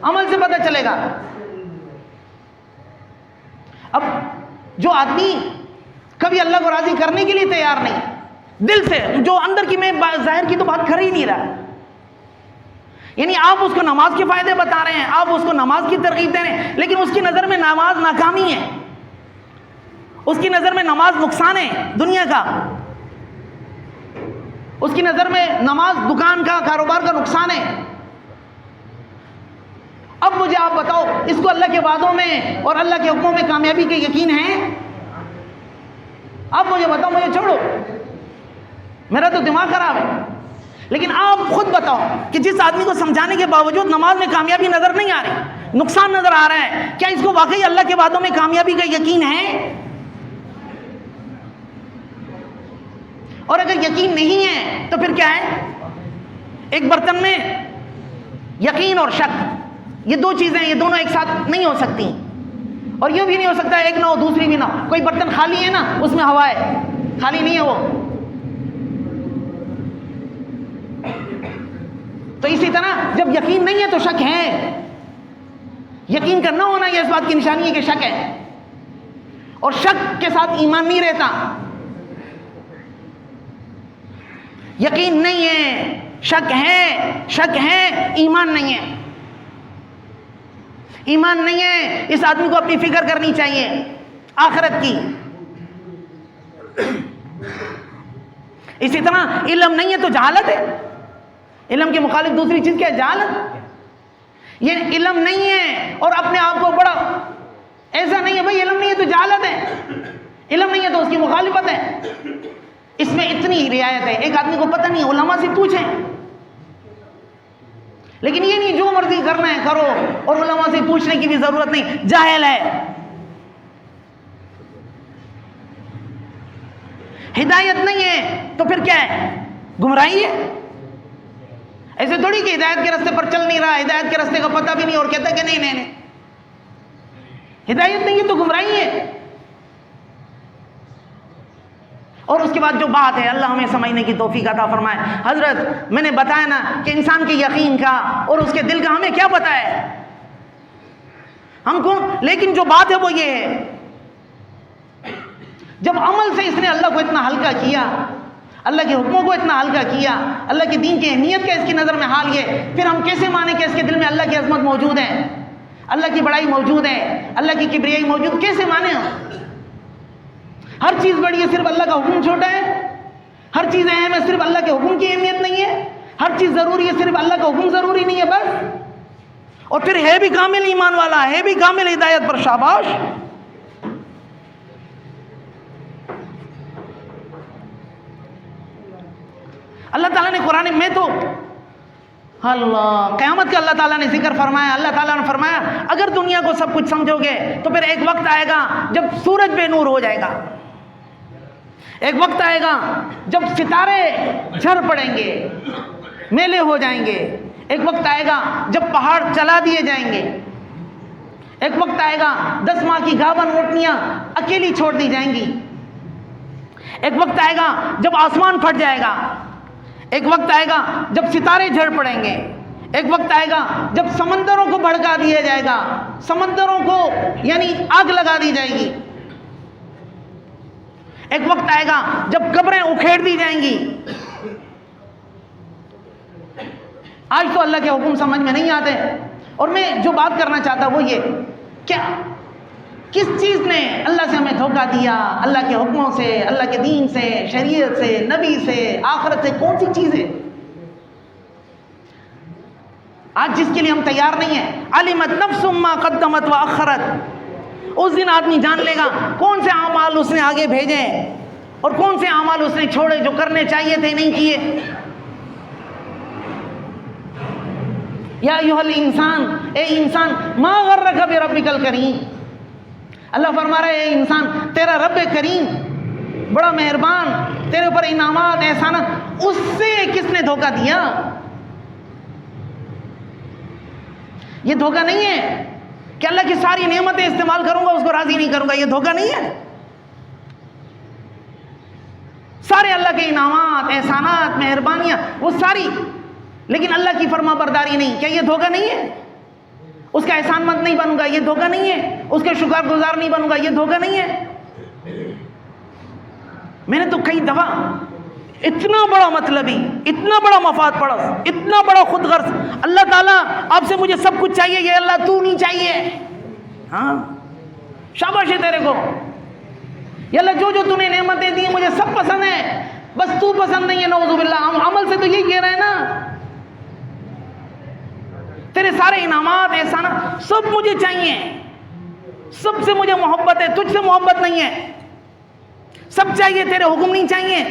عمل سے پتہ چلے گا۔ اب جو آدمی کبھی اللہ کو راضی کرنے کے لیے تیار نہیں، دل سے جو اندر کی، میں ظاہر کی تو بات کر ہی نہیں رہا، یعنی آپ اس کو نماز کے فائدے بتا رہے ہیں، آپ اس کو نماز کی ترغیب دے رہے ہیں، لیکن اس کی نظر میں نماز ناکامی ہے، اس کی نظر میں نماز نقصان ہے دنیا کا، اس کی نظر میں نماز دکان کا کاروبار کا نقصان ہے. اب مجھے آپ بتاؤ اس کو اللہ کے وعدوں میں اور اللہ کے حکموں میں کامیابی کا یقین ہے؟ اب مجھے بتاؤ، مجھے چھوڑو، میرا تو دماغ خراب ہے. لیکن آپ خود بتاؤ کہ جس آدمی کو سمجھانے کے باوجود نماز میں کامیابی نظر نہیں آ رہی، نقصان نظر آ رہا ہے، کیا اس کو واقعی اللہ کے وعدوں میں کامیابی کا یقین ہے؟ اور اگر یقین نہیں ہے تو پھر کیا ہے؟ ایک برتن میں یقین اور شک، یہ دو چیزیں، یہ دونوں ایک ساتھ نہیں ہو سکتی. اور یہ بھی نہیں ہو سکتا ایک نہ ہو دوسری بھی نہ ہو. کوئی برتن خالی ہے نا، اس میں ہوا ہے، خالی نہیں ہے وہ. تو اسی طرح جب یقین نہیں ہے تو شک ہے. یقین کا نہ ہونا یہ اس بات کی نشانی ہے کہ شک ہے، اور شک کے ساتھ ایمان نہیں رہتا. یقین نہیں ہے، شک ہے، ایمان نہیں ہے. ایمان نہیں ہے، اس آدمی کو اپنی فکر کرنی چاہیے آخرت کی. اسی طرح علم نہیں ہے تو جہالت ہے. علم کے مخالف دوسری چیز کیا ہے؟ جہالت. یہ علم نہیں ہے اور اپنے آپ کو بڑا، ایسا نہیں ہے بھائی علم نہیں ہے تو جہالت ہے، علم نہیں ہے تو اس کی مخالفت ہے. اس میں اتنی رعایت ہے، ایک آدمی کو پتہ نہیں، علماء سے پوچھیں. لیکن یہ نہیں جو مرضی کرنا ہے کرو، اور علماء سے پوچھنے کی بھی ضرورت نہیں، جاہل ہے. ہدایت نہیں ہے تو پھر کیا ہے؟ گمراہی ہے. ایسے تھوڑی کہ ہدایت کے راستے پر چل نہیں رہا، ہدایت کے راستے کا پتہ بھی نہیں اور کہتا کہ نہیں، ہدایت نہیں ہے تو گمراہی ہے. اور اس کے بعد جو بات ہے، اللہ ہمیں سمجھنے کی توفیق عطا فرمائے. حضرت میں نے بتایا نا کہ انسان کے یقین کا اور اس کے دل کا ہمیں کیا پتہ ہے ہم کو. لیکن جو بات ہے وہ یہ ہے، جب عمل سے اس نے اللہ کو اتنا ہلکا کیا، اللہ کے حکموں کو اتنا ہلکا کیا، اللہ کے دین کی اہمیت کا اس کی نظر میں حال یہ، پھر ہم کیسے مانیں کہ اس کے دل میں اللہ کی عظمت موجود ہے، اللہ کی بڑائی موجود ہے، اللہ کی کبریائی موجود؟ کیسے مانیں ہم؟ ہر چیز بڑی ہے، صرف اللہ کا حکم چھوٹا ہے. ہر چیز اہم ہے، صرف اللہ کے حکم کی اہمیت نہیں ہے. ہر چیز ضروری ہے، صرف اللہ کا حکم ضروری نہیں ہے بس. اور پھر ہے بھی کامل ایمان والا، ہے بھی کامل ہدایت پر، شاباش. اللہ تعالیٰ نے قرآن میں تو اللہ قیامت کا اللہ تعالیٰ نے ذکر فرمایا. اللہ تعالیٰ نے فرمایا اگر دنیا کو سب کچھ سمجھو گے تو پھر ایک وقت آئے گا جب سورج بے نور ہو جائے گا. ایک وقت آئے گا جب ستارے جھڑ پڑیں گے، میلے ہو جائیں گے. ایک وقت آئے گا جب پہاڑ چلا دیے جائیں گے. ایک وقت آئے گا 10 ماہ کی گاون اونٹنیاں اکیلی چھوڑ دی جائیں گی. ایک وقت آئے گا جب آسمان پھٹ جائے گا. ایک وقت آئے گا جب ستارے جھڑ پڑیں گے. ایک وقت آئے گا جب سمندروں کو بھڑکا دیا جائے گا، سمندروں کو یعنی آگ لگا دی جائے گی. ایک وقت آئے گا جب قبریں اکھیڑ دی جائیں گی. آج تو اللہ کے حکم سمجھ میں نہیں آتے. اور میں جو بات کرنا چاہتا وہ یہ، کیا کس چیز نے اللہ سے ہمیں دھوکہ دیا؟ اللہ کے حکموں سے، اللہ کے دین سے، شریعت سے، نبی سے، آخرت سے. کون سی چیز ہے آج جس کے لیے ہم تیار نہیں ہیں؟ علمت نفس ما قدمت واخرت. اس دن آدمی جان لے گا کون سے اعمال اس نے آگے بھیجے اور کون سے اعمال اس نے چھوڑے جو کرنے چاہیے تھے نہیں کیے. یا ایھا الانسان، اے انسان، ما غرک بربک الکریم. اللہ فرما رہا ہے اے انسان، تیرا رب کریم بڑا مہربان، تیرے اوپر انعامات احسانات، اس سے کس نے دھوکہ دیا؟ یہ دھوکہ نہیں ہے کہ اللہ کی ساری نعمتیں استعمال کروں گا اس کو راضی نہیں کروں گا. یہ دھوکہ نہیں ہے. سارے اللہ کے انعامات احسانات مہربانیاں وہ ساری، لیکن اللہ کی فرما برداری نہیں. کیا یہ دھوکہ نہیں ہے؟ اس کا احسان مند نہیں بنوں گا، یہ دھوکہ نہیں ہے. اس کے شکر گزار نہیں بنوں گا، یہ دھوکہ نہیں ہے. میں نے تو کئی دفعہ اتنا بڑا مطلبی، اتنا بڑا مفاد پرست، اتنا بڑا خود غرض، اللہ تعالیٰ آپ سے مجھے سب کچھ چاہیے، یہ اللہ تو نہیں چاہیے. ہاں شاباش ہے تیرے کو. یا اللہ جو جو تو نے نعمتیں دی مجھے سب پسند ہیں، بس تو پسند نہیں ہے، نعوذ باللہ. ہم عمل سے تو یہی کہہ رہے ہیں نا، تیرے سارے انعامات احسانات سب مجھے چاہیے، سب سے مجھے محبت ہے، تجھ سے محبت نہیں ہے. سب چاہیے، تیرے حکم نہیں چاہیے.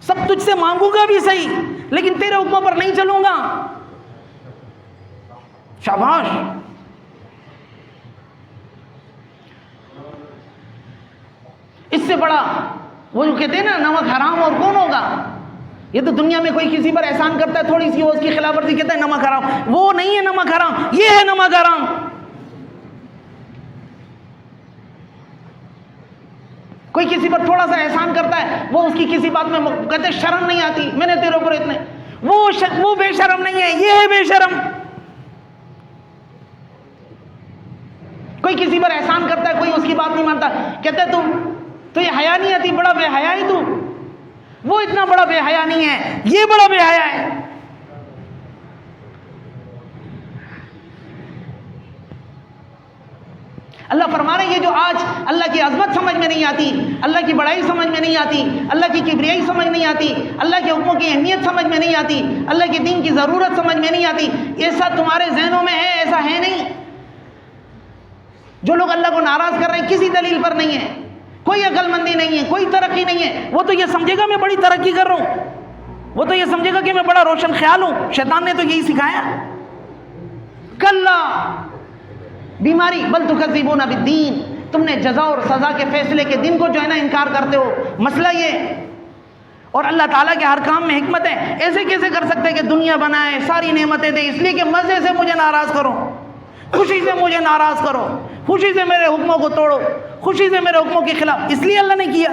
سب تجھ سے مانگوں گا بھی صحیح، لیکن تیرے حکموں پر نہیں چلوں گا. شاباش. اس سے بڑا وہ جو کہتے ہیں نا نمک حرام اور کون ہوگا. یہ تو دنیا میں کوئی کسی پر احسان کرتا ہے تھوڑی سی، وہ اس کی خلاف ورزی کہتا ہے نمک حرام. وہ نہیں ہے نمک حرام، یہ ہے نمک حرام. کوئی کسی پر تھوڑا سا احسان کرتا ہے، وہ اس کی کسی بات میں کہتے شرم نہیں آتی میں نے تیرے اوپر اتنے، وہ بے شرم نہیں ہے، یہ ہے بے شرم. کوئی کسی پر احسان کرتا ہے، کوئی اس کی بات نہیں مانتا، کہتا ہے تو یہ حیا نہیں آتی، بڑا بے حیا ہے تو. وہ اتنا بڑا بے حیا نہیں ہے، یہ بڑا بے حیا ہے. اللہ فرما رہے ہیں یہ جو آج اللہ کی عظمت سمجھ میں نہیں آتی، اللہ کی بڑائی سمجھ میں نہیں آتی، اللہ کی کبریائی سمجھ نہیں آتی، اللہ کے حکموں کی اہمیت سمجھ میں نہیں آتی، اللہ کے دین کی ضرورت سمجھ میں نہیں آتی، یہ سب تمہارے ذہنوں میں ہے، ایسا ہے نہیں. جو لوگ اللہ کو ناراض کر رہے ہیں کسی دلیل پر نہیں ہے، کوئی عقل مندی نہیں ہے، کوئی ترقی نہیں ہے. وہ تو یہ سمجھے گا میں بڑی ترقی کر رہا ہوں، وہ تو یہ سمجھے گا کہ میں بڑا روشن خیال ہوں. شیطان نے تو یہی سکھایا. کلا بیماری، بل تکذبون بالدین، تم نے جزا اور سزا کے فیصلے کے دن کو جو ہے نا انکار کرتے ہو. مسئلہ یہ، اور اللہ تعالیٰ کے ہر کام میں حکمت ہے. ایسے کیسے کر سکتے کہ دنیا بنائے، ساری نعمتیں دے، اس لیے کہ مزے سے مجھے ناراض کرو، خوشی سے مجھے ناراض کرو، خوشی سے میرے حکموں کو توڑو، خوشی سے میرے حکموں کے خلاف. اس لیے اللہ نے کیا.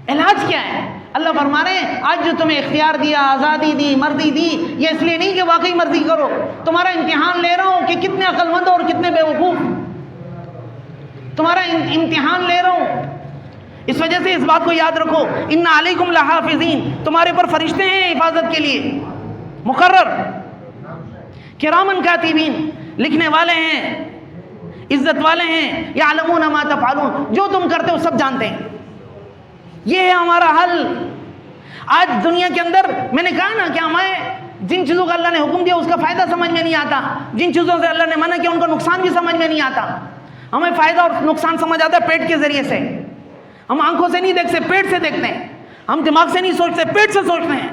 علاج کیا ہے؟ اللہ فرما رہے ہیں آج جو تمہیں اختیار دیا، آزادی دی، مرضی دی، یہ اس لیے نہیں کہ واقعی مرضی کرو. تمہارا امتحان لے رہا ہوں کہ کتنے عقل مند اور کتنے بے وقوف. تمہارا امتحان لے رہا ہوں. اس وجہ سے اس بات کو یاد رکھو، ان علیکم لحافظین، تمہارے پر فرشتے ہیں حفاظت کے لیے مقرر. کرامن کاتبین، لکھنے والے ہیں، عزت والے ہیں. یعلمون ما تفعلون، جو تم کرتے ہو سب جانتے ہیں. یہ ہے ہمارا حل. آج دنیا کے اندر میں نے کہا نا کہ ہمیں جن چیزوں کا اللہ نے حکم دیا اس کا فائدہ سمجھ میں نہیں آتا، جن چیزوں سے اللہ نے منع کیا ان کا نقصان بھی سمجھ میں نہیں آتا. ہمیں فائدہ اور نقصان سمجھ آتا ہے پیٹ کے ذریعے سے. ہم آنکھوں سے نہیں دیکھتے، پیٹ سے دیکھتے ہیں. ہم دماغ سے نہیں سوچتے، پیٹ سے سوچتے ہیں.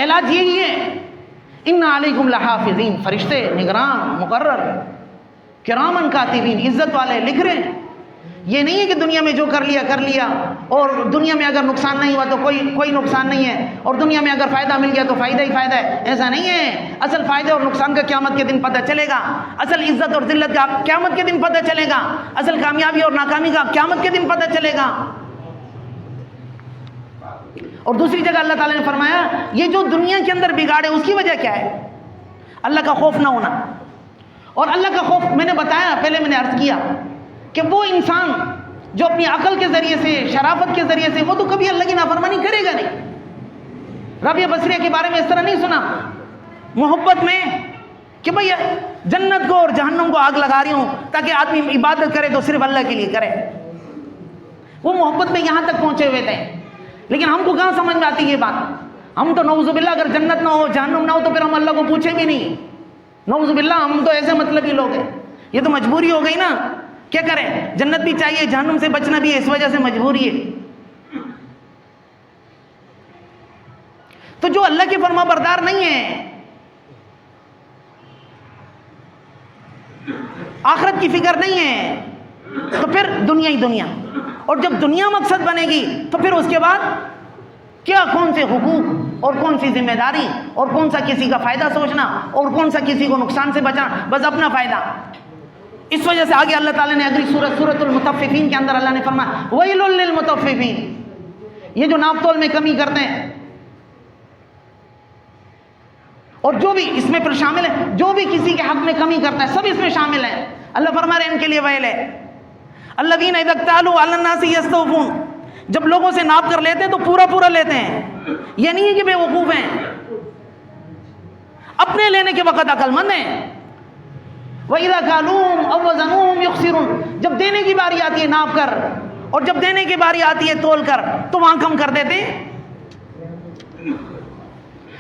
علاج یہی ہے. ان علیکم لحافظین، فرشتے نگران مقرر، کرامن کاتبین، عزت والے لکھ رہے ہیں. یہ نہیں ہے کہ دنیا میں جو کر لیا اور دنیا میں اگر نقصان نہیں ہوا تو کوئی نقصان نہیں ہے، اور دنیا میں اگر فائدہ مل گیا تو فائدہ ہی فائدہ ہے. ایسا نہیں ہے. اصل فائدے اور نقصان کا قیامت کے دن پتہ چلے گا. اصل عزت اور ذلت کا قیامت کے دن پتہ چلے گا. اصل کامیابی اور ناکامی کا قیامت کے دن پتہ چلے گا. اور دوسری جگہ اللہ تعالیٰ نے فرمایا یہ جو دنیا کے اندر بگاڑے اس کی وجہ کیا ہے؟ اللہ کا خوف نہ ہونا. اور اللہ کا خوف میں نے بتایا، پہلے میں نے عرض کیا کہ وہ انسان جو اپنی عقل کے ذریعے سے، شرافت کے ذریعے سے، وہ تو کبھی اللہ کی نافرمانی کرے گا نہیں. رابعہ بصریہ کے بارے میں اس طرح نہیں سنا محبت میں کہ بھئی جنت کو اور جہنم کو آگ لگا رہی ہوں تاکہ آدمی عبادت کرے تو صرف اللہ کے لیے کرے. وہ محبت میں یہاں تک پہنچے ہوئے تھے. لیکن ہم کو کہاں سمجھ میں آتی یہ بات؟ ہم تو نعوذ باللہ اگر جنت نہ ہو، جہنم نہ ہو تو پھر ہم اللہ کو پوچھیں گے نہیں. نعوذ باللہ ہم تو ایسے مطلبی لوگ ہیں. یہ تو مجبوری ہو گئی نا. کیا کریں؟ جنت بھی چاہیے، جہنم سے بچنا بھی ہے، اس وجہ سے مجبوری ہے. تو جو اللہ کے فرما بردار نہیں ہے، آخرت کی فکر نہیں ہے، تو پھر دنیا ہی دنیا. اور جب دنیا مقصد بنے گی تو پھر اس کے بعد کیا، کون سے حقوق اور کون سی ذمہ داری اور کون سا کسی کا فائدہ سوچنا اور کون سا کسی کو نقصان سے بچانا، بس اپنا فائدہ. اس وجہ سے آگے اللہ تعالیٰ نے اگلی سورۃ المطففین کے اندر اللہ نے فرمایا ویل للمطففین، یہ جو ناپ تول میں کمی کرتے ہیں اور جو بھی اس میں پھر شامل ہے، جو بھی کسی کے حق میں کمی کرتا ہے سب اس میں شامل ہیں. اللہ فرما رہے ہیں ان کے لیے ویل ہے. الذین اذا اکتالوا علی الناس یستوفون، جب لوگوں سے ناپ کر لیتے ہیں تو پورا پورا لیتے ہیں. یہ نہیں ہے کہ بے وقوف ہیں، اپنے لینے کے وقت عقل مند ہیں. وَإِذَا كَالُوهُمْ أَوْ وَزَنُوهُمْ يُخْسِرُونَ، جب دینے کی باری آتی ہے ناپ کر، اور جب دینے کی باری آتی ہے تول کر، تو وہاں کم کر دیتے.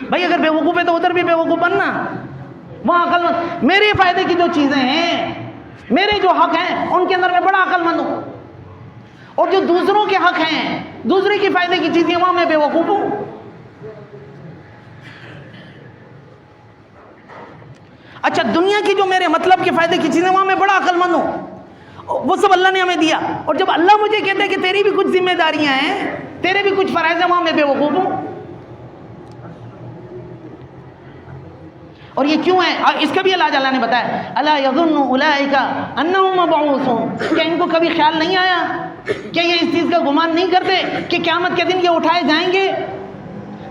بھائی اگر بے وقوف ہے تو ادھر بھی بے وقوف بننا. وہاں عقل مند. میرے فائدے کی جو چیزیں ہیں، میرے جو حق ہیں، ان کے اندر میں بڑا عقل مند ہوں، اور جو دوسروں کے حق ہیں، دوسرے کے فائدے کی چیزیں، وہاں میں بے وقوف ہوں. اچھا دنیا کی جو میرے مطلب کے فائدے کی چیزیں، وہاں میں بڑا عقل مند ہوں، وہ سب اللہ نے ہمیں دیا. اور جب اللہ مجھے کہتا ہے کہ تیری بھی کچھ ذمہ داریاں ہیں، تیرے بھی کچھ فرائض ہیں، وہاں میں بے وقوف ہوں. اور یہ کیوں ہے؟ اس کا بھی اللہ نے بتایا، الا یظن اولئک انہم مبعوثون، کیا ان کو کبھی خیال نہیں آیا، کیا یہ اس چیز کا گمان نہیں کرتے کہ قیامت کے دن یہ اٹھائے جائیں گے؟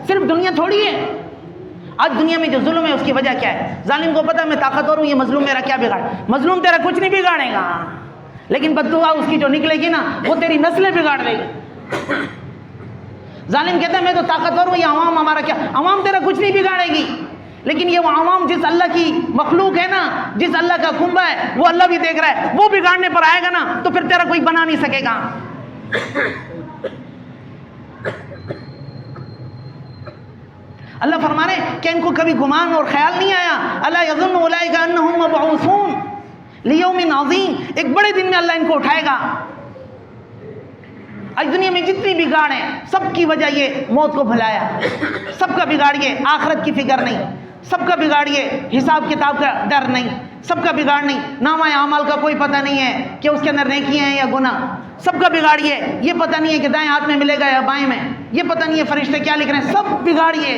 صرف دنیا تھوڑی ہے. آج دنیا میں جو ظلم ہے اس کی وجہ کیا ہے؟ ظالم کو پتا میں طاقتور ہوں، یہ مظلوم میرا کیا بگاڑ. مظلوم تیرا کچھ نہیں بگاڑے گا، لیکن بددعا اس کی جو نکلے گی نا، وہ تیری نسلیں بگاڑ دے گی. ظالم کہتا ہے میں تو طاقتور ہوں، یہ عوام ہمارا کیا؟ عوام تیرا کچھ نہیں بگاڑے گی، لیکن یہ وہ عوام جس اللہ کی مخلوق ہے نا، جس اللہ کا کنبہ ہے، وہ اللہ بھی دیکھ رہا ہے، وہ بگاڑنے پر آئے گا نا تو پھر تیرا کوئی بنا نہیں سکے گا. اللہ فرما رہے کہ ان کو کبھی گمان اور خیال نہیں آیا، الا یظن اولئک انہم مبعوثون لیوم عظیم، ایک بڑے دن میں اللہ ان کو اٹھائے گا. آج دنیا میں جتنی بگاڑ ہیں، سب کی وجہ یہ موت کو بھلایا. سب کا بگاڑیے آخرت کی فکر نہیں، سب کا بگاڑیے حساب کتاب کا ڈر نہیں، سب کا بگاڑ نہیں نامہ اعمال کا کوئی پتہ نہیں ہے کہ اس کے اندر نیکیاں ہیں یا گناہ. سب کا بگاڑیے یہ پتہ نہیں ہے کہ دائیں ہاتھ میں ملے گا یا بائیں میں، یہ پتہ نہیں ہے فرشتے کیا لکھ رہے ہیں. سب بگاڑیے.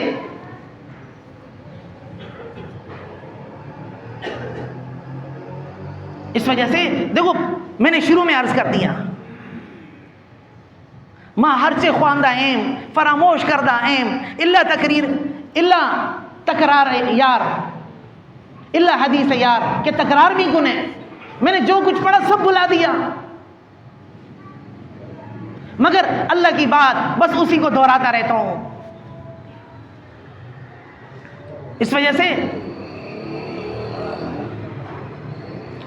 اس وجہ سے دیکھو، میں نے شروع میں عرض کر دیا، ماں ہر سے خواندہ ایم، فراموش کردہ ایم، اللہ تکرار یار، اللہ حدیث یار، کہ تکرار بھی گناہ. میں نے جو کچھ پڑھا سب بلا دیا، مگر اللہ کی بات بس اسی کو دہراتا رہتا ہوں. اس وجہ سے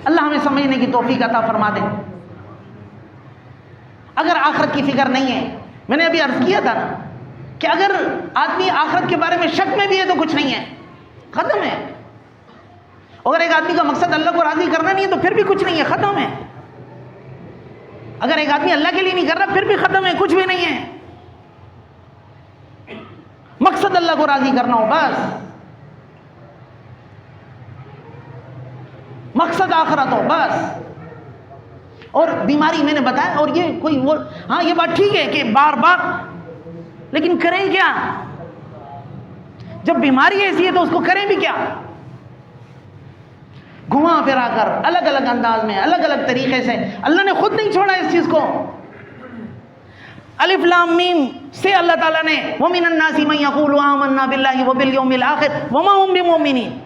اللہ ہمیں سمجھنے کی توفیق عطا فرما دے. اگر آخرت کی فکر نہیں ہے، میں نے ابھی عرض کیا تھا نا کہ اگر آدمی آخرت کے بارے میں شک میں بھی ہے تو کچھ نہیں ہے، ختم ہے. اگر ایک آدمی کا مقصد اللہ کو راضی کرنا نہیں ہے تو پھر بھی کچھ نہیں ہے، ختم ہے. اگر ایک آدمی اللہ کے لیے نہیں کر رہا پھر بھی ختم ہے، کچھ بھی نہیں ہے. مقصد اللہ کو راضی کرنا ہو بس، مقصد آخرت ہو بس. اور بیماری میں نے بتایا، اور یہ کوئی وہ ہاں یہ بات ٹھیک ہے کہ بار بار، لیکن کریں کیا؟ جب بیماری ایسی ہے تو اس کو کریں بھی کیا؟ گھما پھرا کر الگ الگ انداز میں، الگ الگ طریقے سے. اللہ نے خود نہیں چھوڑا اس چیز کو. الف لام میم سے اللہ تعالیٰ نے وَمِنَ النَّاسِ مَن يَقُولُ آمَنَّا بِاللَّهِ وَبِالْيَوْمِ الْآخِرِ وَمَا هُمْ بِمُؤْمِنِينَ.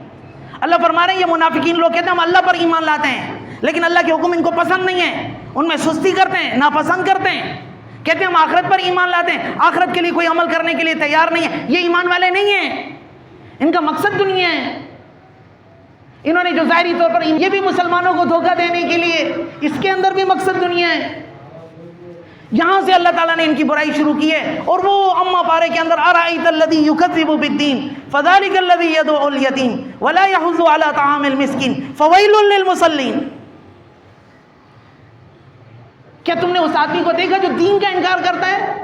اللہ فرما رہے ہیں یہ منافقین لوگ کہتے ہیں ہم اللہ پر ایمان لاتے ہیں، لیکن اللہ کے حکم ان کو پسند نہیں ہے، ان میں سستی کرتے ہیں، ناپسند کرتے ہیں. کہتے ہیں ہم آخرت پر ایمان لاتے ہیں، آخرت کے لیے کوئی عمل کرنے کے لیے تیار نہیں ہے. یہ ایمان والے نہیں ہیں، ان کا مقصد دنیا ہے. انہوں نے جو ظاہری طور پر یہ بھی مسلمانوں کو دھوکہ دینے کے لیے، اس کے اندر بھی مقصد دنیا ہے. یہاں سے اللہ تعالیٰ نے ان کی برائی شروع کی ہے. اور وہ اما پارے کے اندر ارائیت الذی یکذب بالدین فذلک الذی یدعو الیتیم ولا یحض علی طعام المسکین فویل للمصلین. کیا تم نے اس آدمی کو دیکھا جو دین کا انکار کرتا ہے؟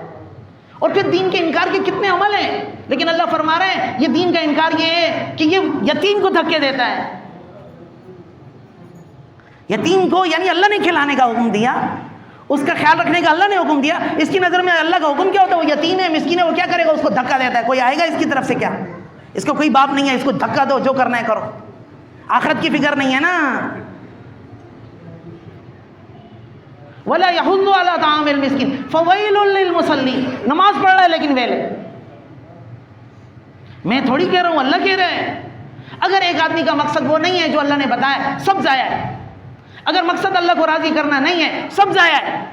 اور پھر دین کے انکار کے کتنے عمل ہیں، لیکن اللہ فرما رہے ہیں یہ دین کا انکار یہ ہے کہ یہ یتیم کو دھکے دیتا ہے. یتیم کو یعنی اللہ نے کھلانے کا حکم دیا، اس کا خیال رکھنے کا اللہ نے حکم دیا. اس کی نظر میں اللہ کا حکم کیا ہوتا ہے؟ وہ یتیم ہے، مسکین ہے، وہ کیا کرے گا؟ اس کو دھکا دیتا ہے. کوئی آئے گا اس کی طرف سے کیا؟ اس کو کوئی باپ نہیں ہے، اس کو دھکا دو، جو کرنا ہے کرو. آخرت کی فکر نہیں ہے نا. وَلَا يَحُضُّ عَلَىٰ طَعَامِ الْمِسْكِينِ فَوَيْلٌ لِّلْمُصَلِّينَ. نماز پڑھ رہا ہے لیکن ویلے. میں تھوڑی کہہ رہا ہوں، اللہ کہہ رہا ہے. اگر ایک آدمی کا مقصد وہ نہیں ہے جو اللہ نے بتایا، سب ضائع ہے. اگر مقصد اللہ کو راضی کرنا نہیں ہے، سب ضائع ہے.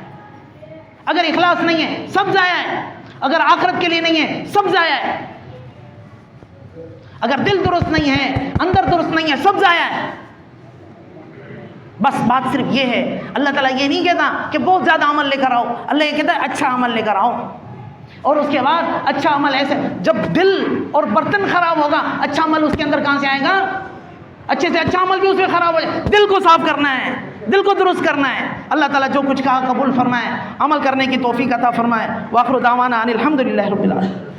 اگر اخلاص نہیں ہے، سب ضائع ہے. اگر آخرت کے لیے نہیں ہے، سب ضائع ہے. اگر دل درست نہیں ہے، اندر درست نہیں ہے، سب ضائع ہے. بس بات صرف یہ ہے، اللہ تعالیٰ یہ نہیں کہتا کہ بہت زیادہ عمل لے کر آؤ، اللہ یہ کہتا ہے اچھا عمل لے کر آؤ. اور اس کے بعد اچھا عمل ایسے، جب دل اور برتن خراب ہوگا اچھا عمل اس کے اندر کہاں سے آئے گا؟ اچھے سے اچھا عمل بھی اس میں خراب ہو جائے. دل کو صاف کرنا ہے، دل کو درست کرنا ہے. اللہ تعالیٰ جو کچھ کہا قبول فرمائے، عمل کرنے کی توفیق عطا فرمائے. وآخر دعوانا ان الحمد للہ رب العالمین.